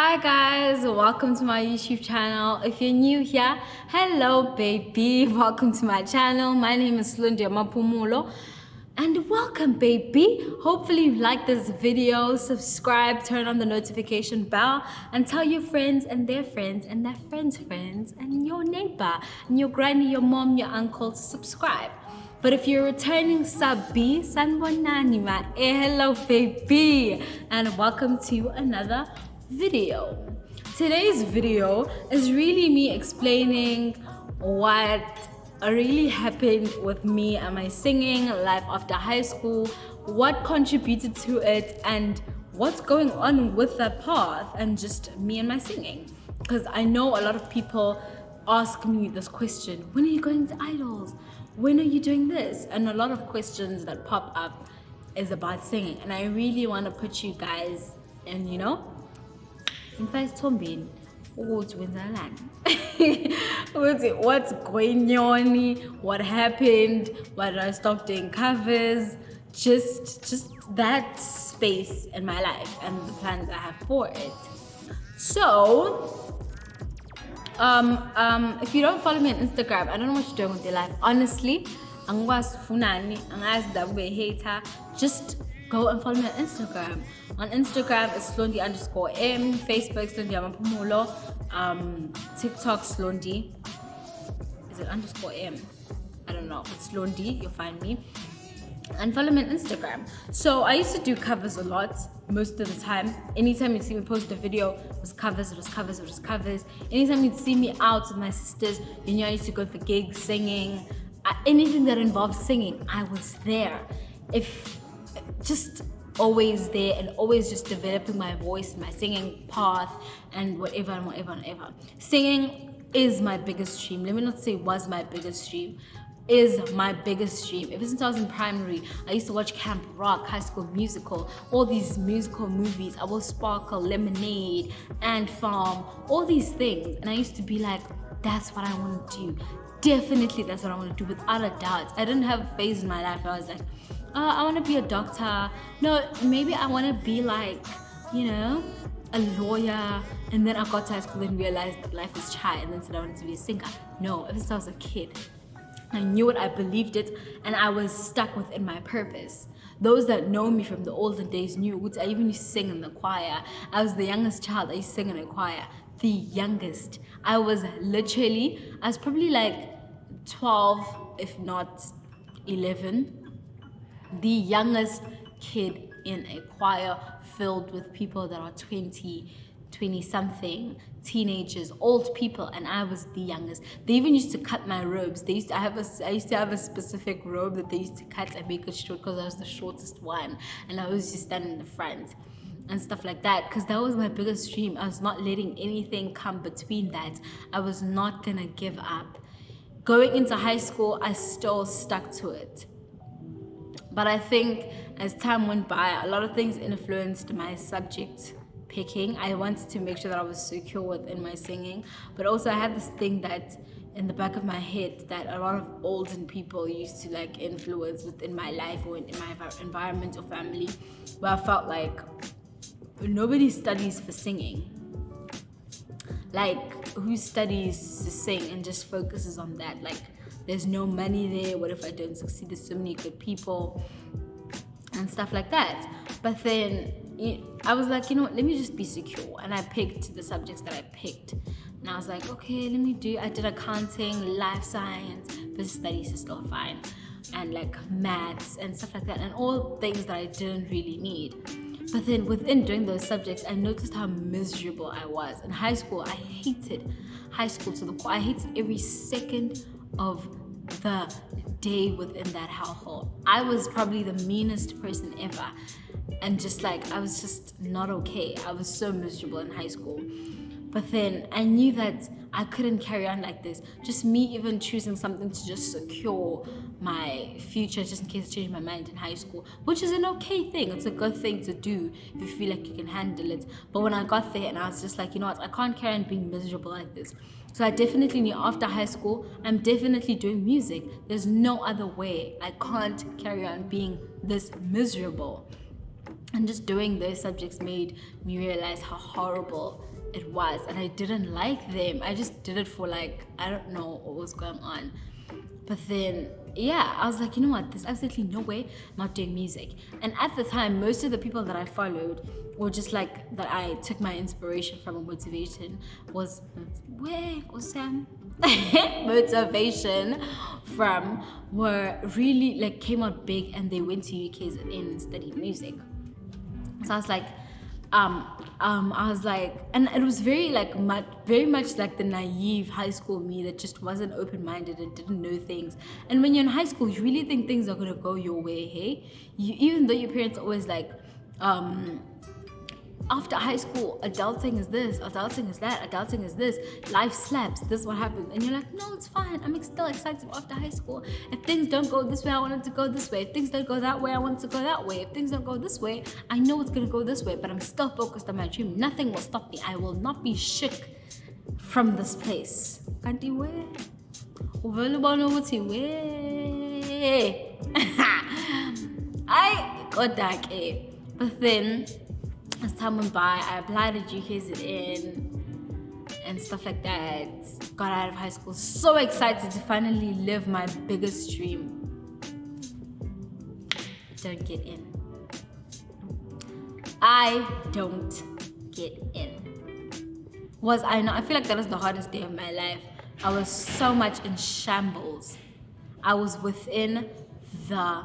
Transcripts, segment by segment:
Hi guys, welcome to my YouTube channel. If you're new here, hello baby, welcome to my channel. My name is Lundi Mapumulo and welcome baby. Hopefully you like this video, subscribe, turn on the notification bell and tell your friends and their friends and their friends' friends and your neighbor and your granny, your mom, your uncle to subscribe. But if you're returning sub B, Sanwanani ma, hello baby, and welcome to another video. Today's video is really me explaining what really happened with me and my singing life after high school, what contributed to it, and what's going on with that path and just me and my singing. Because I know a lot of people ask me this question: when are you going to idols? When are you doing this? And a lot of questions that pop up is about singing, and I really want to put you guys in, in fact, Tombin, what's going on, what happened, why did I stop doing covers, just that space in my life and the plans I have for it. So if you don't follow me on Instagram, I don't know what you're doing with your life. Honestly, just go and follow me on Instagram. On Instagram, it's Slondi_M. Facebook, Slondi Amapumulo. TikTok, Slondi. Is it _M? I don't know. It's Slondi. You'll find me. And follow me on Instagram. So I used to do covers a lot, most of the time. Anytime you'd see me post a video, it was covers. Anytime you'd see me out with my sisters, I used to go for gigs, singing. Anything that involved singing, I was there. Just always there and always just developing my voice, my singing path, and whatever. Singing is my biggest dream. Let me not say was my biggest dream. Is my biggest dream. Ever since I was in primary, I used to watch Camp Rock, High School Musical, all these musical movies. I will Sparkle, Lemonade, Ant Farm, all these things. And I used to be like, that's what I want to do. Definitely that's what I want to do, without a doubt. I didn't have a phase in my life where I was like, I want to be a doctor. No, maybe I want to be like, a lawyer. And then I got to high school and realized that life is shy and then said I wanted to be a singer. No, ever since I was a kid, I knew it, I believed it, and I was stuck within my purpose. Those that know me from the olden days knew I even used to sing in the choir. I was the youngest child. I used to sing in a choir. The youngest. I was probably like 12, if not 11. The youngest kid in a choir filled with people that are 20 something, teenagers, old people, and I was the youngest. They even used to cut my robes. I used to have a specific robe that they used to cut and make it short because I was the shortest one, and I was just standing in the front and stuff like that, because that was my biggest dream. I was not letting anything come between that. I was not gonna give up. Going into high school, I still stuck to it. But I think as time went by, a lot of things influenced my subject picking. I wanted to make sure that I was secure within my singing, but also I had this thing that in the back of my head that a lot of older people used to influence within my life or in my environment or family, where I felt like nobody studies for singing. Who studies to sing and just focuses on that? There's no money there. What if I don't succeed? There's so many good people and stuff like that. But then I was like, let me just be secure. And I picked the subjects that I picked. And I was like, okay, I did accounting, life science, business studies is still fine. And maths and stuff like that. And all things that I didn't really need. But then within doing those subjects, I noticed how miserable I was. In high school, I hated high school to the core. I hated every second of the day within that household. I was probably the meanest person ever. And I was just not okay. I was so miserable in high school. But then I knew that I couldn't carry on like this. Just me even choosing something to just secure my future, just in case I change my mind in high school, which is an okay thing. It's a good thing to do if you feel like you can handle it. But when I got there and I was just like, I can't carry on being miserable like this. So I definitely knew after high school, I'm definitely doing music. There's no other way. I can't carry on being this miserable. And just doing those subjects made me realize how horrible it was. And I didn't like them. I just did it for like, I don't know what was going on. But then, yeah, I was like, you know what? There's absolutely no way I'm not doing music. And at the time, most of the people that I followed, or just like that I took my inspiration from or motivation, was where was Sam? Motivation from were really like came out big, and they went to UKZN and studied music. So I was like, and it was very very much like the naive high school me that just wasn't open-minded and didn't know things. And when you're in high school, you really think things are gonna go your way, hey? Even though your parents are always like, after high school, adulting is this, adulting is that, adulting is this, life slaps, this is what happens. And you're like, no, it's fine. I'm still excited after high school. If things don't go this way, I want it to go this way. If things don't go that way, I want it to go that way. If things don't go this way, I know it's going to go this way, but I'm still focused on my dream. Nothing will stop me. I will not be shook from this place. Kanti we? Uvelubona ukuthi we? I got that, but then as time went by, I applied at UKZN and stuff like that. Got out of high school, so excited to finally live my biggest dream. Don't get in. I don't get in. Was I not? I feel like that was the hardest day of my life. I was so much in shambles. I was within the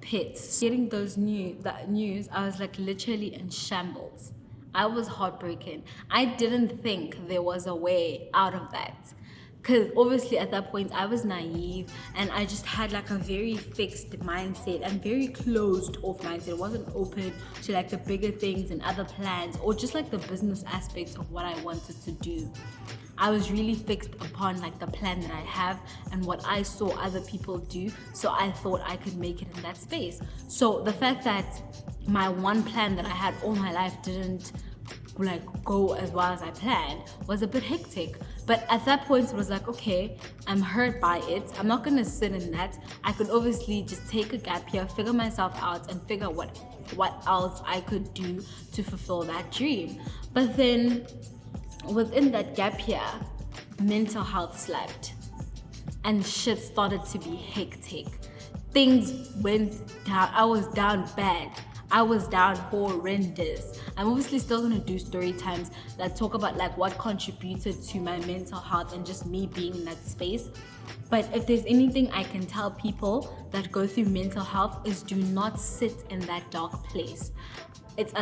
pits. Getting that news, I was like literally in shambles. I was heartbroken. I didn't think there was a way out of that. Because obviously at that point I was naive and I just had like a very fixed mindset and very closed off mindset. It wasn't open to like the bigger things and other plans or just like the business aspects of what I wanted to do. I was really fixed upon like the plan that I have and what I saw other people do, so I thought I could make it in that space. So the fact that my one plan that I had all my life didn't like go as well as I planned was a bit hectic. But at that point it was like, okay, I'm hurt by it. I'm not gonna sit in that. I could obviously just take a gap year, figure myself out and figure what else I could do to fulfill that dream. But then within that gap year, mental health slapped and shit started to be hectic. Things went down. I was down bad. I was down horrendous. I'm obviously still gonna do story times that talk about like what contributed to my mental health and just me being in that space. But if there's anything I can tell people that go through mental health is do not sit in that dark place. It's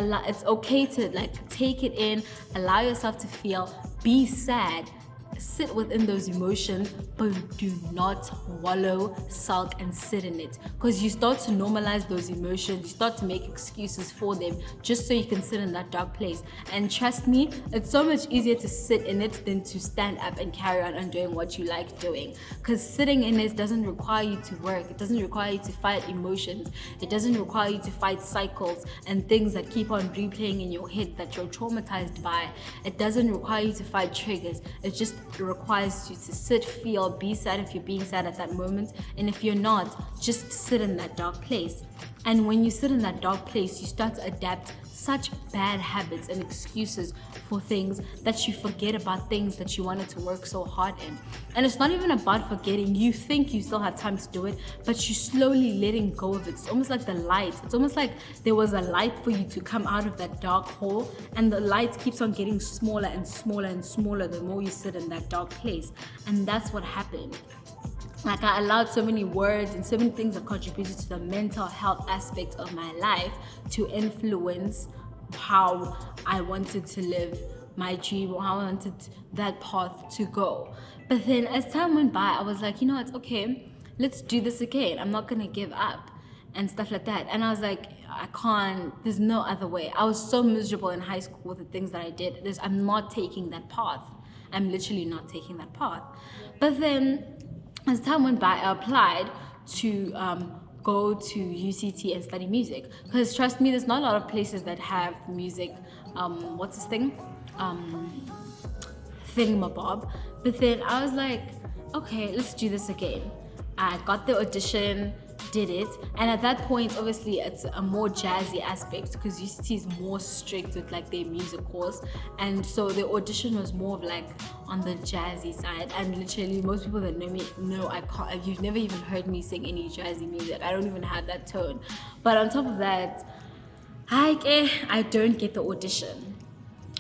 okay to like take it in, allow yourself to feel, be sad, sit within those emotions, but do not wallow, sulk, and sit in it. Because you start to normalize those emotions, you start to make excuses for them just so you can sit in that dark place. And trust me, it's so much easier to sit in it than to stand up and carry on doing what you like doing. Because sitting in it doesn't require you to work, it doesn't require you to fight emotions, it doesn't require you to fight cycles and things that keep on replaying in your head that you're traumatized by. It doesn't require you to fight triggers, it just requires you to sit, feel, be sad if you're being sad at that moment, and if you're not, just sit in that dark place. And when you sit in that dark place, you start to adapt such bad habits and excuses for things that you forget about things that you wanted to work so hard in. And it's not even about forgetting. You think you still have time to do it, but you're slowly letting go of it. It's almost like the light. It's almost like there was a light for you to come out of that dark hole, and the light keeps on getting smaller and smaller and smaller the more you sit in that dark place. And that's what happened. Like I allowed so many words and so many things that contributed to the mental health aspect of my life to influence how I wanted to live my dream or how I wanted that path to go. But then as time went by, I was like, you know, it's okay, let's do this again. I'm not gonna give up and stuff like that. And I was like, I can't, there's no other way. I was so miserable in high school with the things that I did. I'm not taking that path. I'm literally not taking that path. But then as time went by, I applied to go to UCT and study music. Because trust me, there's not a lot of places that have music, what's this thing? Thingamabob. But then I was like, okay, let's do this again. I got the audition, did it. And at that point, obviously, it's a more jazzy aspect because UCT is more strict with like their music course, and so the audition was more of like on the jazzy side. And literally, most people that know me know I can't. You've never even heard me sing any jazzy music. I don't even have that tone. But on top of that, I don't get the audition.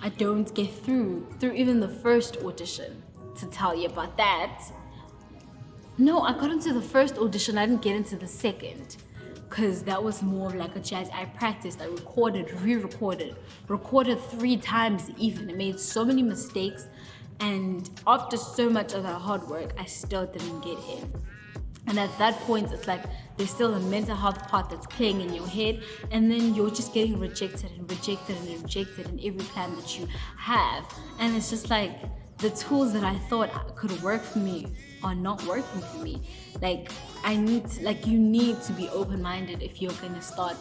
I don't get through even the first audition. To tell you about that. No, I got into the first audition. I didn't get into the second, because that was more of like a jazz. I practiced, I recorded, re-recorded, recorded 3 times even. I made so many mistakes, and after so much of that hard work, I still didn't get in. And at that point, it's like there's still a mental health part that's playing in your head, and then you're just getting rejected and rejected and rejected in every plan that you have. And it's just like the tools that I thought could work for me are not working for me. Like you need to be open-minded if you're gonna start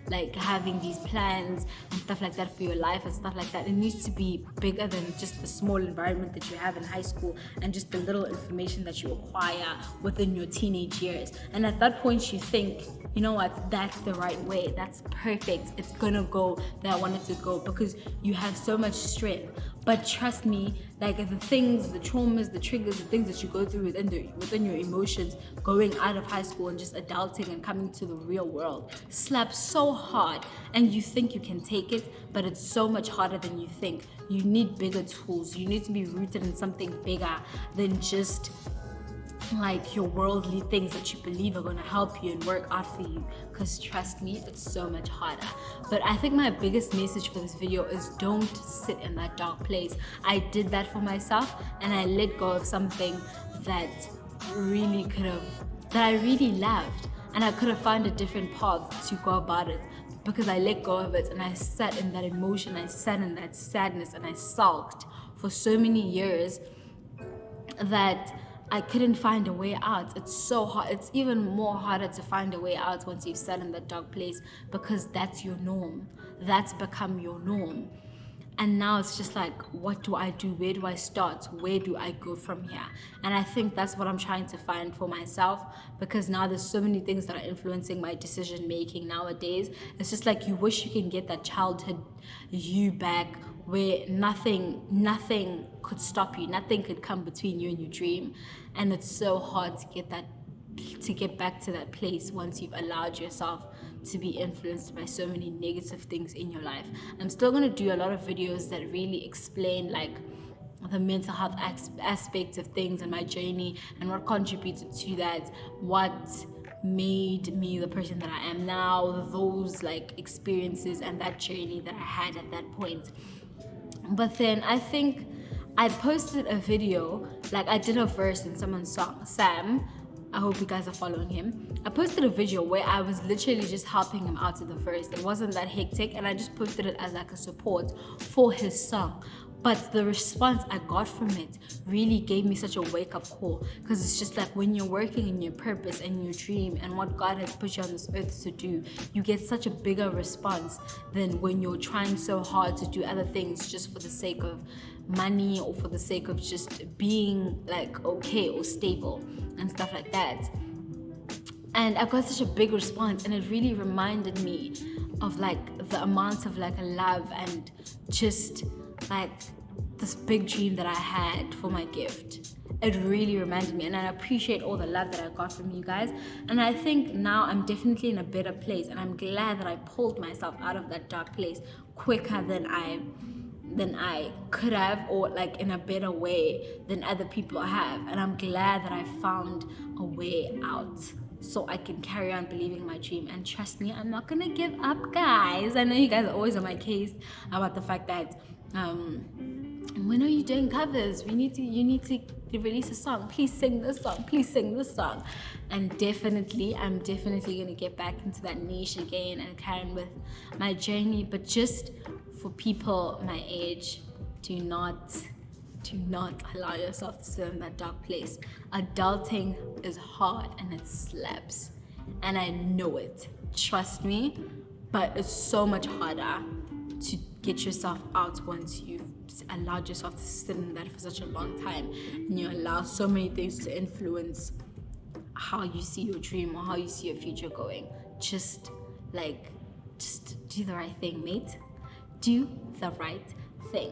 like having these plans and stuff like that for your life and stuff like that. It needs to be bigger than just the small environment that you have in high school and just the little information that you acquire within your teenage years. And at that point you think, you know what, that's the right way, that's perfect, it's gonna go that I want it to go, because you have so much strength. But trust me, like the things, the traumas, the triggers, the things that you go through within your emotions, going out of high school and just adulting and coming to the real world, slaps so hard, and you think you can take it, but it's so much harder than you think. You need bigger tools. You need to be rooted in something bigger than just like your worldly things that you believe are going to help you and work out for you, because trust me, it's so much harder. But I think my biggest message for this video is don't sit in that dark place. I did that for myself, and I let go of something that I really loved, and I could have found a different path to go about it, because I let go of it and I sat in that emotion, I sat in that sadness, and I sulked for so many years that I couldn't find a way out. It's so hard. It's even more harder to find a way out once you've sat in that dark place, because that's your norm. That's become your norm. And now it's just like, what do I do? Where do I start? Where do I go from here? And I think that's what I'm trying to find for myself, because now there's so many things that are influencing my decision making nowadays. It's just like you wish you can get that childhood you back, where nothing could stop you, nothing could come between you and your dream. And it's so hard to get back to that place once you've allowed yourself to be influenced by so many negative things in your life. I'm still going to do a lot of videos that really explain like the mental health aspects of things and my journey and what contributed to that, what made me the person that I am now, those like experiences and that journey that I had at that point. But then I think I posted a video, like I did a verse in someone's song, Sam. I hope you guys are following him. I posted a video where I was literally just helping him out with the verse. It wasn't that hectic, and I just posted it as like a support for his song. But the response I got from it really gave me such a wake-up call, because it's just like when you're working in your purpose and your dream and what God has put you on this earth to do, you get such a bigger response than when you're trying so hard to do other things just for the sake of money or for the sake of just being like okay or stable and stuff like that. And I got such a big response, and it really reminded me of like the amount of like love and just like this big dream that I had for my gift. It really reminded me, and I appreciate all the love that I got from you guys. And I think now I'm definitely in a better place, and I'm glad that I pulled myself out of that dark place quicker than I could have, or like in a better way than other people have. And I'm glad that I found a way out, so I can carry on believing my dream. And trust me, I'm not gonna give up, guys. I know you guys are always on my case about the fact that when are you doing covers? You need to release a song. Please sing this song. Please sing this song. And I'm definitely gonna get back into that niche again and carry on with my journey. But just for people my age, do not allow yourself to sit in that dark place. Adulting is hard and it slaps, and I know it, trust me, but it's so much harder to get yourself out once you've allowed yourself to sit in that for such a long time, and you allow so many things to influence how you see your dream or how you see your future going. Just do the right thing, mate. Do the right thing.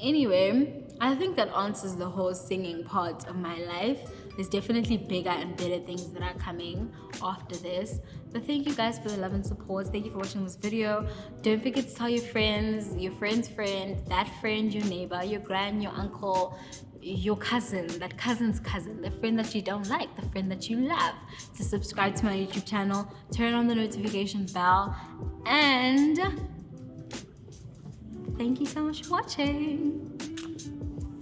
Anyway, I think that answers the whole singing part of my life. There's definitely bigger and better things that are coming after this. But thank you guys for the love and support. Thank you for watching this video. Don't forget to tell your friends, your friend's friend, that friend, your neighbor, your grand, your uncle, your cousin, that cousin's cousin, the friend that you don't like, the friend that you love, to subscribe to my YouTube channel, turn on the notification bell, and thank you so much for watching.